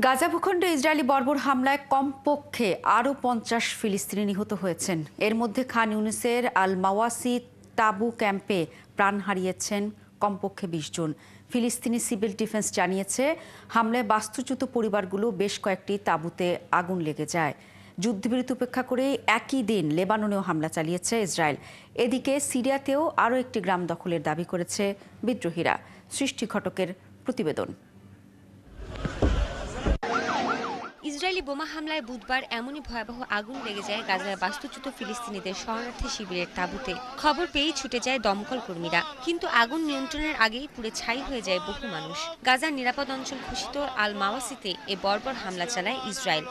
গাজা ভূখণ্ডে ইসরায়েলি বর্বর হামলায় কমপক্ষে আরও ৫০ ফিলিস্তিনি নিহত হয়েছেন। এর মধ্যে খান ইউনিসের আল মাওয়াসি তাবু ক্যাম্পে প্রাণ হারিয়েছেন কমপক্ষে ২০ জন। ফিলিস্তিনি সিভিল ডিফেন্স জানিয়েছে, হামলায় বাস্তুচ্যুত পরিবারগুলো বেশ কয়েকটি তাঁবুতে আগুন লেগে যায়। যুদ্ধবিরতি উপেক্ষা করে একই দিন লেবাননেও হামলা চালিয়েছে ইসরায়েল। এদিকে সিরিয়াতেও আরও একটি গ্রাম দখলের দাবি করেছে বিদ্রোহীরা। সৃষ্টি ঘটকের প্রতিবেদন। ইসরায়েলি বোমা হামলায় বুধবার এমনই ভয়াবহ আগুন লেগে যায় গাজায় বাস্তুচ্যুত ফিলিস্তিনিদের শরণার্থী শিবিরের তাঁবুতে। খবর পেয়েই ছুটে যায় দমকল কর্মীরা, কিন্তু আগুন নিয়ন্ত্রণের আগেই পুড়ে ছাই হয়ে যায় বহু মানুষ। গাজার নিরাপদ অঞ্চল ঘোষিত আল মাওয়াসিতে এ বর্বর হামলা চালায় ইসরায়েল।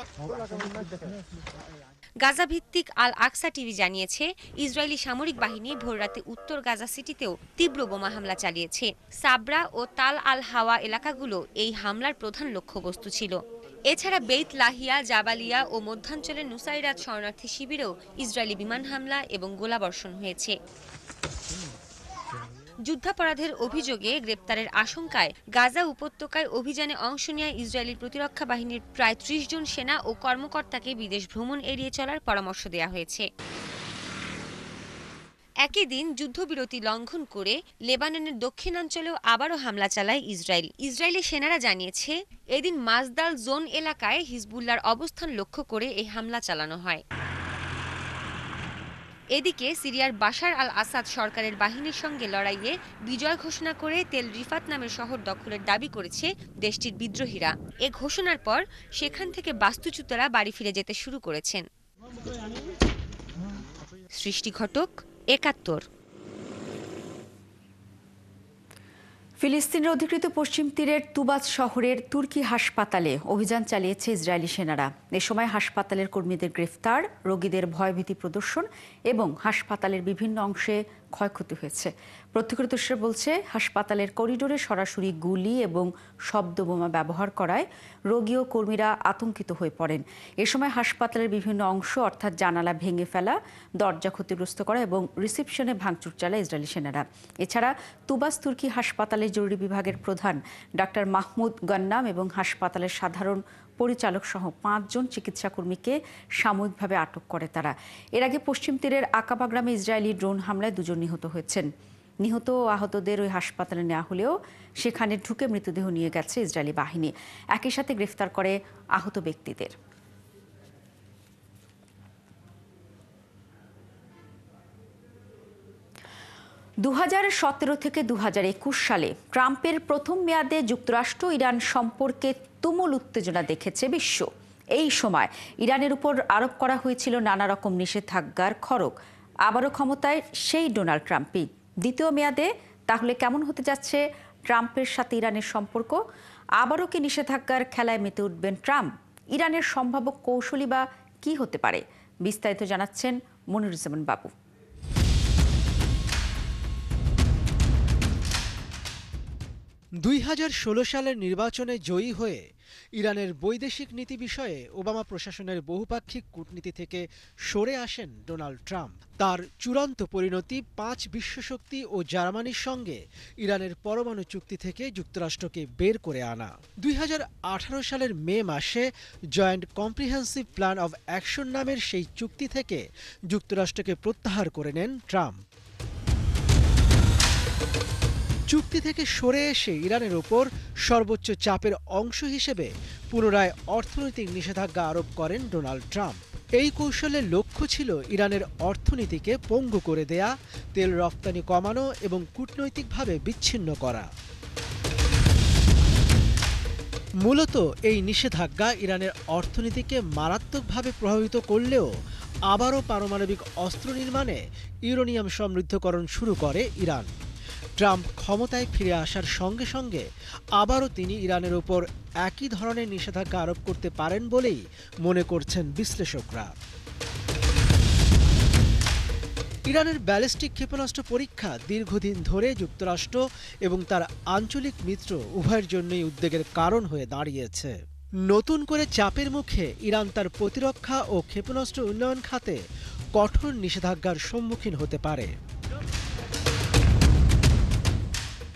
গাজা ভিত্তিক আল আকসা টিভি জানিয়েছে, ইসরায়েলি সামরিক বাহিনী ভোররাতে উত্তর গাজা সিটিতেও তীব্র বোমা হামলা চালিয়েছে। সাবরা ও তাল আল হাওয়া এলাকাগুলো এই হামলার প্রধান লক্ষ্যবস্তু ছিল। এছাড়া বেইত লাহিয়া, জাবালিয়া ও মধ্যাঞ্চলের নুসাইরাত শরণার্থী শিবিরেও ইসরায়েলি বিমান হামলা এবং গোলাবর্ষণ হয়েছে। যুদ্ধাপরাধের অভিযোগে গ্রেপ্তারের আশঙ্কায় গাজা উপত্যকায় অভিযানে অংশ নেওয়া ইসরায়েলি প্রতিরক্ষা বাহিনীর প্রায় ৩০ জন সেনা ও কর্মকর্তাকে বিদেশ ভ্রমণ এড়িয়ে চলার পরামর্শ দেওয়া হয়েছে। একই দিন যুদ্ধবিরতি লঙ্ঘন করে লেবাননের দক্ষিণাঞ্চলেও আবারও হামলা চালায় ইসরায়েল। ইসরায়েলি সেনারা জানিয়েছে, এদিন মাজদাল জোন এলাকায় হিজবুল্লাহর অবস্থান লক্ষ্য করে এই হামলা চালানো হয়। এদিকে সিরিয়ার বাশার আল আসাদ সরকারের বাহিনীর সঙ্গে লড়াইয়ে বিজয় ঘোষণা করে তেল রিফাত নামের শহর দখলের দাবি করেছে দেশটির বিদ্রোহীরা। এ ঘোষণার পর সেখান থেকে বাস্তুচ্যুতরা বাড়ি ফিরে যেতে শুরু করেছেন। সৃষ্টি ঘটক, ৭১। ফিলিস্তিনের অধিকৃত পশ্চিম তীরের তুবাস শহরের তুর্কি হাসপাতালে অভিযান চালিয়েছে ইসরায়েলি সেনারা। এ সময় হাসপাতালের কর্মীদের গ্রেফতার, রোগীদের ভয়ভীতি প্রদর্শন এবং হাসপাতালের বিভিন্ন অংশে ক্ষয়ক্ষতি হয়েছে। প্রত্যক্ষদর্শীরা বলছে, হাসপাতালের করিডোরে সরাসরি গুলি এবং শব্দবোমা ব্যবহার করায় রোগী ও কর্মীরা আতঙ্কিত হয়ে পড়েন। এ সময় হাসপাতালের বিভিন্ন অংশ অর্থাৎ জানালা ভেঙে ফেলা, দরজা ক্ষতিগ্রস্ত করা এবং রিসেপশনে ভাঙচুর চালায় ইসরায়েলি সেনারা। এছাড়া তুবাস তুর্কি হাসপাতালের জরুরি বিভাগের প্রধান ডাক্তার মাহমুদ গন্নাম এবং হাসপাতালের সাধারণ পরিচালক সহ ৫ জন চিকিৎসা কর্মীকে সাময়িকভাবে আটক করে তারা। এর আগে পশ্চিম তীরের আকাবা গ্রামে ইসরায়েলি ড্রোন হামলায় ২ জন নিহত হয়েছেন। নিহত ও আহতদের ওই হাসপাতালে নেওয়া হলেও সেখানে ঢুকে মৃতদেহ নিয়ে গেছে ইসরায়েলি বাহিনী। একই সাথে গ্রেফতার করে আহত ব্যক্তিদের। ২০১৭ থেকে ২০২১ সালে ট্রাম্পের প্রথম মেয়াদে যুক্তরাষ্ট্র ইরান সম্পর্কে তুমুল উত্তেজনা দেখেছে বিশ্ব। এই সময় ইরানের উপর আরোপ করা হয়েছিল নানা রকম নিষেধাজ্ঞার খড়গ। আবারও ক্ষমতায় সেই ডোনাল্ড ট্রাম্পই। দ্বিতীয় মেয়াদে তাহলে কেমন হতে যাচ্ছে ট্রাম্পের সাথে ইরানের সম্পর্ক? আবারও কি নিষেধাজ্ঞার খেলায় মেতে উঠবেন ট্রাম্প? ইরানের সম্ভাব্য কৌশলী বা কী হতে পারে? বিস্তারিত জানাচ্ছেন মনিরুজ্জামান বাবু। ২০১৬ সালের নির্বাচনে জয়ী হয়ে ইরানের বৈদেশিক নীতি বিষয়ে ওবামা প্রশাসনের বহুপাক্ষিক কূটনীতি থেকে সরে আসেন ডোনাল্ড ট্রাম্প। তার চূড়ান্ত পরিণতি ৫ বিশ্বশক্তি ও জার্মানির সঙ্গে ইরানের পরমাণু চুক্তি থেকে যুক্তরাষ্ট্রকে বের করে আনা। ২০১৮ সালের মে মাসে joint comprehensive plan of action নামের সেই চুক্তি থেকে যুক্তরাষ্ট্রকে প্রত্যাহার করে নেন ট্রাম্প। চুক্তি থেকে সরে এসে ইরানের ওপর সর্বোচ্চ চাপের অংশ হিসেবে পুনরায় অর্থনৈতিক নিষেধাজ্ঞা আরোপ করেন ডোনাল্ড ট্রাম্প। এই কৌশলের লক্ষ্য ছিল ইরানের অর্থনীতিকে পঙ্গু করে দেয়া, তেল রপ্তানি কমানো এবং কূটনৈতিকভাবে বিচ্ছিন্ন করা। মূলত এই নিষেধাজ্ঞা ইরানের অর্থনীতিকে মারাত্মকভাবে প্রভাবিত করলেও আবারও পারমাণবিক অস্ত্র নির্মাণে ইউরেনিয়াম সমৃদ্ধকরণ শুরু করে ইরান। ট্রাম্প ক্ষমতায় ফিরে আসার সঙ্গে সঙ্গে আবারও তিনি ইরানের ওপর একই ধরনের নিষেধাজ্ঞা আরোপ করতে পারেন বলেই মনে করছেন বিশ্লেষকরা। ইরানের ব্যালিস্টিক ক্ষেপণাস্ত্র পরীক্ষা দীর্ঘদিন ধরে যুক্তরাষ্ট্র এবং তার আঞ্চলিক মিত্র উভয়ের জন্যই উদ্বেগের কারণ হয়ে দাঁড়িয়েছে। নতুন করে চাপের মুখে ইরান তার প্রতিরক্ষা ও ক্ষেপণাস্ত্র উন্নয়ন খাতে কঠোর নিষেধাজ্ঞার সম্মুখীন হতে পারে।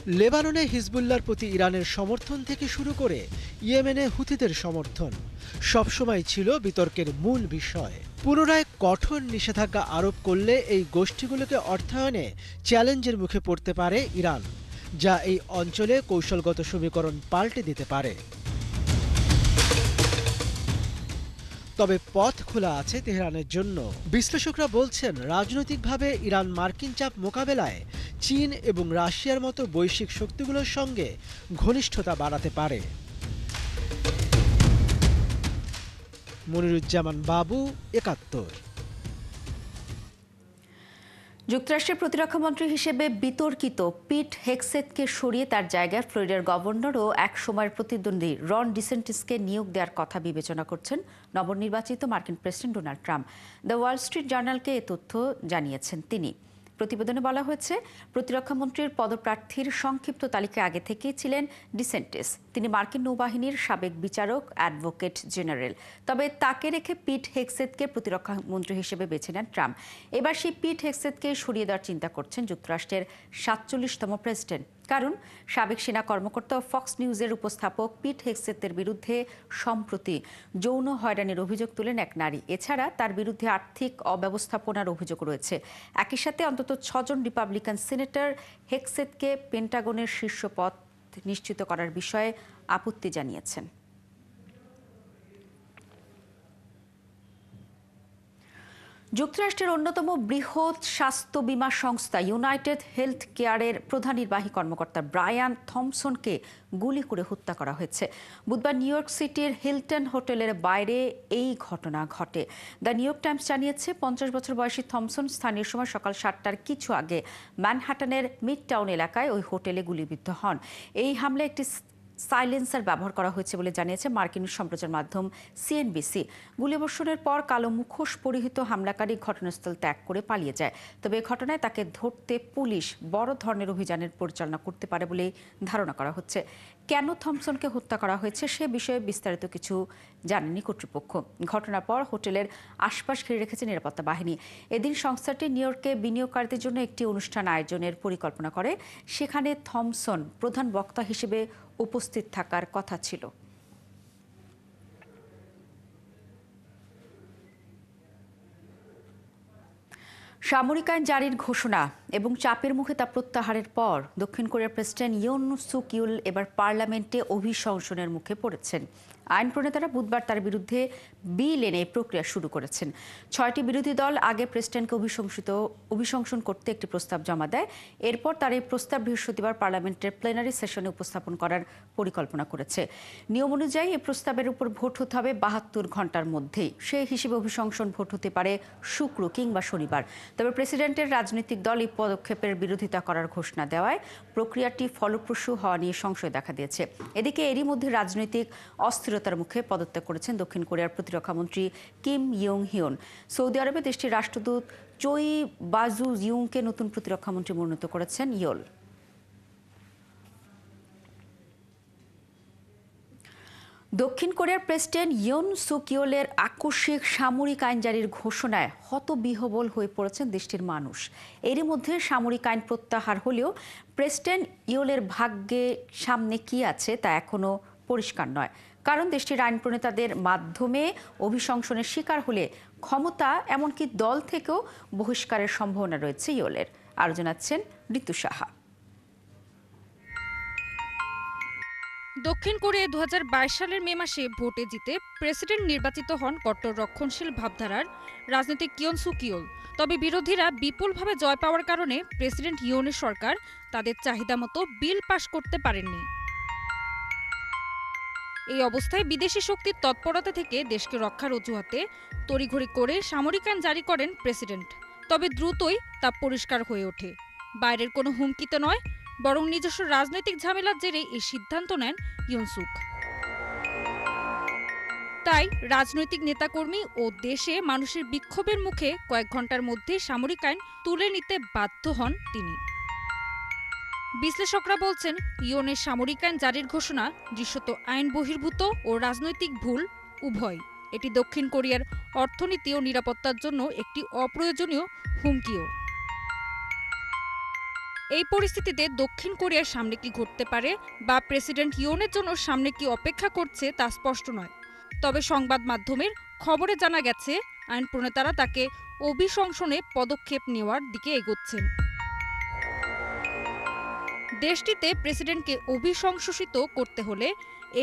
লেবাননে হিজবুল্লাহর প্রতি ইরানের সমর্থন থেকে শুরু করে ইয়েমেনে হুথিদের সমর্থন সবসময় ছিল বিতর্কের মূল বিষয়। পুনরায় কঠোর নিষেধাজ্ঞা আরোপ করলে এই গোষ্ঠীগুলোকে অর্থায়নে চ্যালেঞ্জের মুখে পড়তে পারে ইরান, যা এই অঞ্চলে কৌশলগত সমীকরণ পাল্টে দিতে পারে। তবে পথ খোলা আছে তেহরানের জন্য। বিশ্লেষকরা বলছেন, রাজনৈতিকভাবে ইরান মার্কিন চাপ মোকাবেলায় চীন এবং রাশিয়ার মতো বৈশ্বিক শক্তিগুলোর সঙ্গে ঘনিষ্ঠতা বাড়াতে পারে। মনিরুজ্জামান বাবু, ৭১। যুক্তরাষ্ট্রের প্রতিরক্ষামন্ত্রী হিসেবে বিতর্কিত পিট হেগসেথকে সরিয়ে তার জায়গায় ফ্লোরিডার গভর্নর ও এক সময়ের প্রতিদ্বন্দ্বী রন ডিসেন্টিসকে নিয়োগ দেওয়ার কথা বিবেচনা করছেন নবনির্বাচিত মার্কিন president Donald Trump. The Wall Street জার্নালকে এ তথ্য জানিয়েছেন তিনি। প্রতিবেদনে বলা হয়েছে, প্রতিরক্ষামন্ত্রীর পদপ্রার্থীর সংক্ষিপ্ত তালিকায় আগে থেকেই ছিলেন ডিসেন্টিস। তিনি মার্কিন নৌবাহিনীর সাবেক বিচারক, অ্যাডভোকেট জেনারেল। তবে তাকে রেখে পিট হেগসেথকে প্রতিরক্ষামন্ত্রী হিসেবে বেছে নেন ট্রাম্প। এবার সেই পিট হেগসেথকে সরিয়ে দেওয়ার চিন্তা করছেন যুক্তরাষ্ট্রের ৪৭তম প্রেসিডেন্ট। কারণ সাবেক সেনা কর্মকর্তা ও ফক্স নিউজের উপস্থাপক পিট হেগসেথের বিরুদ্ধে সম্প্রতি যৌন হয়রানির অভিযোগ তুলেন এক নারী। এছাড়া তার বিরুদ্ধে আর্থিক অব্যবস্থাপনার অভিযোগ রয়েছে। একই সাথে অন্তত ৬ জন রিপাবলিকান সিনেটর হেগসেথকে পেন্টাগনের শীর্ষ পদ নিশ্চিত করার বিষয়ে আপত্তি জানিয়েছেন। যুক্তরাষ্ট্রের অন্যতম বৃহৎ স্বাস্থ্য বীমা সংস্থা ইউনাইটেড হেলথ কেয়ারের প্রধান নির্বাহী কর্মকর্তা ব্রায়ান থমসনকে গুলি করে হত্যা করা হয়েছে। বুধবার নিউ ইয়র্ক সিটির হিলটন হোটেলের বাইরে এই ঘটনা ঘটে। দ্য নিউ ইয়র্ক টাইমস জানিয়েছে, ৫০ বছর বয়সী থমসন স্থানীয় সময় সকাল ৭টার কিছু আগে ম্যানহাটনের মিড টাউন এলাকায় ওই হোটেলে গুলিবিদ্ধ হন। এই হামলায় একটি সাইলেন্সার ব্যবহার করা হয়েছে বলে জানিয়েছে মার্কিন সম্প্রচার মাধ্যম সিএনবিসি। গুলিবর্ষণের পর কালো মুখোশ পরিহিত হামলাকারী ঘটনাস্থল ত্যাগ করে পালিয়ে যায়। তবে এই ঘটনায় তাকে ধরতে পুলিশ বড় ধরনের অভিযানের পরিচালনা করতে পারে বলে ধারণা করা হচ্ছে। কেন থমসনকে হত্যা করা হয়েছে সে বিষয়ে বিস্তারিত কিছু জানেনি কর্তৃপক্ষ। ঘটনার পর হোটেলের আশপাশ ঘিরে রেখেছে নিরাপত্তা বাহিনী। এদিন সংস্থাটি নিউ ইয়র্কে বিনিয়োগকারীদের জন্য একটি অনুষ্ঠান আয়োজনের পরিকল্পনা করে। সেখানে থমসন প্রধান বক্তা হিসেবে উপস্থিত থাকার কথা ছিল। সামরিক আইন জারির ঘোষণা এবং চাপের মুখে তা প্রত্যাহারের পর দক্ষিণ কোরিয়ার প্রেসিডেন্ট ইয়ন সুক ইউল এবার পার্লামেন্টে অভিশংসনের মুখে পড়েছেন। আইন প্রণেতারা বুধবার তার বিরুদ্ধে বিল এনে প্রক্রিয়া শুরু করেছেন। ৬টি বিরোধী দল আগে প্রেসিডেন্টকে অভিশংসন করতে একটি প্রস্তাব জমা দেয়। এরপর তার এই প্রস্তাব বৃহস্পতিবার পার্লামেন্টের প্লেনারি সেশনে উপস্থাপন করার পরিকল্পনা করেছে। নিয়ম অনুযায়ী এই প্রস্তাবের উপর ভোট হতে হবে ৭২ ঘন্টার মধ্যেই। সেই হিসেবে অভিশংসন ভোট হতে পারে শুক্র কিংবা শনিবার। তবে প্রেসিডেন্টের রাজনৈতিক দল এই পদক্ষেপের বিরোধিতা করার ঘোষণা দেওয়ায় প্রক্রিয়াটি ফলপ্রসূ হওয়া নিয়ে সংশয় দেখা দিয়েছে। এদিকে এরই মধ্যে রাজনৈতিক অস্থিরতার মুখে পদত্যাগ করেছেন দক্ষিণ কোরিয়ার প্রতিরক্ষামন্ত্রী কিম ইয়ং হিয়ন। সৌদি আরবে দেশটির রাষ্ট্রদূত চোই বাজু জিউংকে নতুন প্রতিরক্ষামন্ত্রী মনোনীত করেছেন ইয়োল। দক্ষিণ কোরিয়ার প্রেসিডেন্ট ইয়ন সুক ইয়োলের আকস্মিক সামরিক আইন জারির ঘোষণায় হতবিহ্বল হয়ে পড়েছেন দেশটির মানুষ। এরই মধ্যে সামরিক আইন প্রত্যাহার হলেও প্রেসিডেন্ট ইয়োলের ভাগ্যে সামনে কি আছে তা এখনো পরিষ্কার নয়। কারণ দেশটির আইন প্রণেতাদের মাধ্যমে অভিশংসনের শিকার হলে ক্ষমতা এমনকি দল থেকেও বহিষ্কারের সম্ভাবনা রয়েছে ইয়োলের। আরও জানাচ্ছেন ঋতু সাহা। দক্ষিণ কোরিয়ায় ২০২২ সালের মে মাসে ভোটে জিতে প্রেসিডেন্ট নির্বাচিত হন কট্টর রক্ষণশীল ভাবধারার রাজনীতিক ইয়ন সুক ইয়োল। তবে বিরোধীরা বিপুলভাবে জয় পাওয়ার কারণে প্রেসিডেন্ট ইয়নের সরকার তাদের চাহিদা মতো বিল পাশ করতে পারেননি। এই অবস্থায় বিদেশি শক্তির তৎপরতা থেকে দেশকে রক্ষার অজুহাতে তড়িঘড়ি করে সামরিক আইন জারি করেন প্রেসিডেন্ট। তবে দ্রুতই তা পরিষ্কার হয়ে ওঠে বাইরের কোনো হুমকিতে নয়, বরং নিজস্ব রাজনৈতিক ঝামেলার জেরে এই সিদ্ধান্ত নেন ইয়ন সুক। তাই রাজনৈতিক নেতাকর্মী ও দেশে মানুষের বিক্ষোভের মুখে কয়েক ঘন্টার মধ্যে সামরিক আইন তুলে নিতে বাধ্য হন তিনি। বিশ্লেষকরা বলছেন, ইয়নের সামরিক আইন জারির ঘোষণা দৃশ্যত আইন বহির্ভূত ও রাজনৈতিক ভুল উভয়। এটি দক্ষিণ কোরিয়ার অর্থনীতি ও নিরাপত্তার জন্য একটি অপ্রয়োজনীয় হুমকিও। এই পরিস্থিতিতে দক্ষিণ কোরিয়ার সামনে কি ঘটতে পারে বা প্রেসিডেন্ট ইয়নের জন্য সামনে কি অপেক্ষা করছে তা স্পষ্ট নয়। তবে সংবাদ মাধ্যমের খবরে জানা গেছে আইন প্রণেতারা তাকে অভিশংসনে পদক্ষেপ নেওয়ার দিকে এগোচ্ছেন। দেশটিতে প্রেসিডেন্টকে অভিশংসিত করতে হলে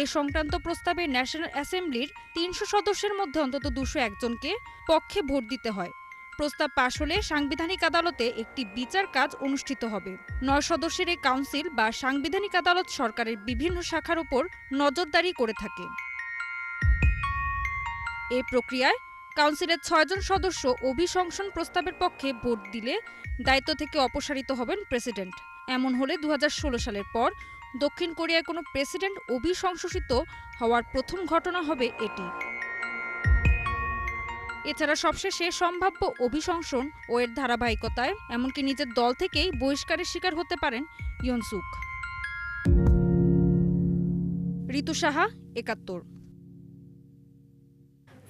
এ সংক্রান্ত প্রস্তাবে ন্যাশনাল অ্যাসেম্বলির ৩০০ সদস্যের মধ্যে অন্তত ২০১ জনকে পক্ষে ভোট দিতে হয়। প্রস্তাব পাশ হলে সাংবিধানিক আদালতে একটি বিচার কাজ অনুষ্ঠিত হবে। ৯ সদস্যের এই কাউন্সিল বা সাংবিধানিক আদালত সরকারের বিভিন্ন শাখার উপর নজরদারি করে থাকে। এই প্রক্রিয়ায় কাউন্সিলের ৬ জন সদস্য অভিশংসন প্রস্তাবের পক্ষে ভোট দিলে দায়িত্ব থেকে অপসারিত হবেন প্রেসিডেন্ট। এমন হলে ২০১৬ সালের পর দক্ষিণ কোরিয়ায় কোনো প্রেসিডেন্ট অভিশংসিত হওয়ার প্রথম ঘটনা হবে এটি। এছাড়া সবশেষে সম্ভাব্য অভিশংসন ও এর ধারাবাহিকতায় এমনকি নিজের দল থেকেই বহিষ্কারের শিকার হতে পারেন ইয়ন সুক। ঋতু সাহা, ৭১।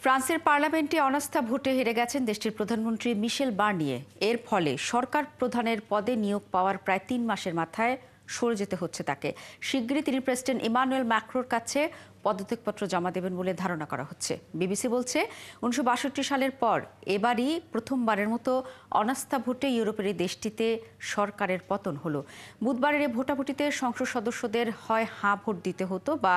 ফ্রান্সের পার্লামেন্টে অনাস্থা ভোটে হেরে গেছেন দেশটির প্রধানমন্ত্রী মিশেল বার্নিয়ে। এর ফলে সরকার প্রধানের পদে নিয়োগ পাওয়ার প্রায় ৩ মাসের মাথায় সরে যেতে হচ্ছে তাকে। শিগগিরই তিনি প্রেসিডেন্ট ইমানুয়েল ম্যাক্রোর কাছে পদত্যাগপত্র জমা দেবেন বলে ধারণা করা হচ্ছে। বিবিসি বলছে ১৯৬২ সালের পর এবারই প্রথমবারের মতো অনাস্থা ভোটে ইউরোপের এই দেশটিতে সরকারের পতন হলো। বুধবারের এই ভোটাভুটিতে সংসদ সদস্যদের হয় হাঁ ভোট দিতে হতো বা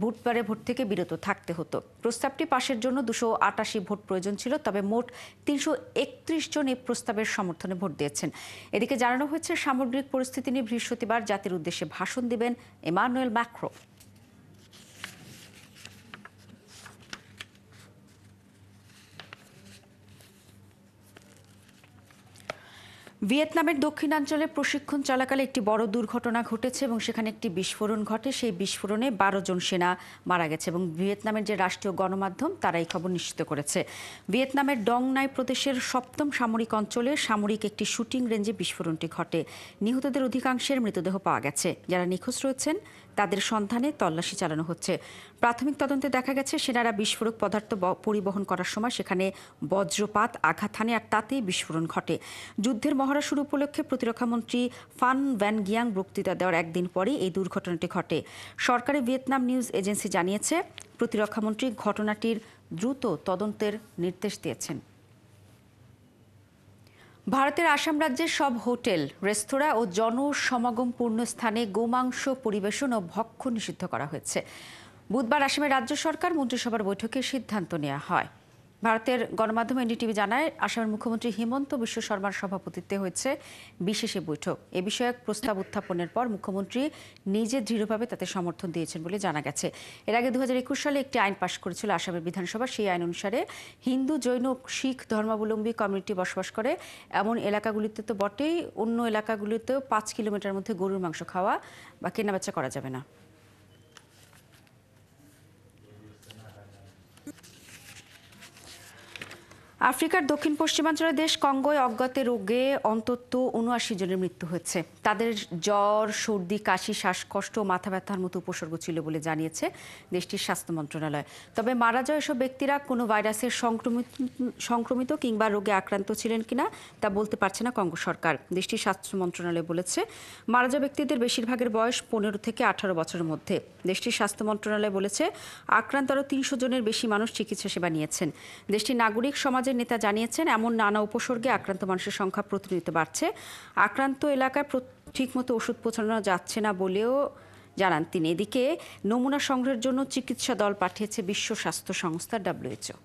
বুধবারের ভোট থেকে বিরত থাকতে হতো। প্রস্তাবটি পাশের জন্য ২৮৮ ভোট প্রয়োজন ছিল, তবে মোট ৩৩১ জন এই প্রস্তাবের সমর্থনে ভোট দিয়েছেন। এদিকে জানানো হয়েছে সামগ্রিক পরিস্থিতি নিয়ে বৃহস্পতিবার জাতির উদ্দেশ্যে ভাষণ দিবেন ইমানুয়েল ম্যাক্রো। ভিয়েতনামের দক্ষিণাঞ্চলে প্রশিক্ষণ চলাকালে একটি বড় দুর্ঘটনা ঘটেছে এবং সেখানে একটি বিস্ফোরণ ঘটে। সেই বিস্ফোরণে ১২ জন সেনা মারা গেছে এবং ভিয়েতনামের যে রাষ্ট্রীয় গণমাধ্যম তারা এই খবর নিশ্চিত করেছে। ভিয়েতনামের ডং নাই প্রদেশের ৭ম সামরিক অঞ্চলে সামরিক একটি শুটিং রেঞ্জে বিস্ফোরণটি ঘটে। নিহতদের অধিকাংশের মৃতদেহ পাওয়া গেছে। যারা নিখোঁজ রয়েছেন তাদের সন্ধানে তল্লাশি চালানো হচ্ছে। প্রাথমিক তদন্তে দেখা গেছে সেনারা বিস্ফোরক পদার্থ পরিবহন করার সময় সেখানে বজ্রপাত আঘাত হানে আর তাতেই বিস্ফোরণ ঘটে। যুদ্ধের মহড়া শুরু উপলক্ষে প্রতিরক্ষামন্ত্রী ফান ভ্যান গিয়াং বক্তৃতা দেওয়ার একদিন পরই এই দুর্ঘটনাটি ঘটে। সরকারি ভিয়েতনাম নিউজ এজেন্সি জানিয়েছে প্রতিরক্ষামন্ত্রী ঘটনাটির দ্রুত তদন্তের নির্দেশ দিয়েছেন। ভারতের আসাম রাজ্যের সব হোটেল, রেস্তোরাঁ ও জনসমাগমপূর্ণ স্থানে গোমাংস পরিবেশন ও ভক্ষণ নিষিদ্ধ করা হয়েছে। বুধবার আসামের রাজ্য সরকার মন্ত্রিসভার বৈঠকে সিদ্ধান্ত নেওয়া হয়। ভারতের গণমাধ্যম এনডিটিভি জানায়, আসামের মুখ্যমন্ত্রী হিমন্ত বিশ্ব শর্মার সভাপতিত্বে হয়েছে বিশেষ বৈঠক। এ বিষয়ক প্রস্তাব উত্থাপনের পর মুখ্যমন্ত্রী নিজে দৃঢ়ভাবে তাতে সমর্থন দিয়েছেন বলে জানা গেছে। এর আগে ২০২১ সালে একটি আইন পাশ করেছিল আসামের বিধানসভা। সেই আইন অনুসারে হিন্দু, জৈন, শিখ ধর্মাবলম্বী কমিউনিটি বসবাস করে এমন এলাকাগুলিতে তো বটেই, অন্য এলাকাগুলিতেও ৫ কিলোমিটার মধ্যে গরুর মাংস খাওয়া বা কেনাবেচা করা যাবে না। আফ্রিকার দক্ষিণ পশ্চিমাঞ্চলের দেশ কঙ্গোয় অজ্ঞাতে রোগে অন্তত ৭৯ জনের মৃত্যু হয়েছে। তাদের জ্বর, সর্দি, কাশি, শ্বাসকষ্ট ও মাথা ব্যথার মতো উপসর্গ ছিল বলে জানিয়েছে দেশটির স্বাস্থ্য মন্ত্রণালয়। তবে মারা যাওয়া এসব ব্যক্তিরা কোনো ভাইরাসের সংক্রমিত কিংবা রোগে আক্রান্ত ছিলেন কিনা তা বলতে পারছে না কঙ্গো সরকার। দেশটির স্বাস্থ্য মন্ত্রণালয় বলেছে, মারা যাওয়া ব্যক্তিদের বেশিরভাগের বয়স ১৫ থেকে ১৮ বছরের মধ্যে। দেশটির স্বাস্থ্য মন্ত্রণালয় বলেছে, আক্রান্ত আরও ৩০০ জনের বেশি মানুষ চিকিৎসা সেবা নিয়েছেন। দেশটির নাগরিক সমাজের নেতা জানিয়েছেন, এমন নানা উপসর্গে আক্রান্ত মানুষের সংখ্যা প্রতিনিয়ত বাড়ছে। আক্রান্ত এলাকায় ঠিকমতো ওষুধ পৌঁছানো যাচ্ছে না বলেও জানান তিনি। এদিকে নমুনা সংগ্রহের জন্য চিকিৎসা দল পাঠিয়েছে বিশ্ব স্বাস্থ্য সংস্থা WHO।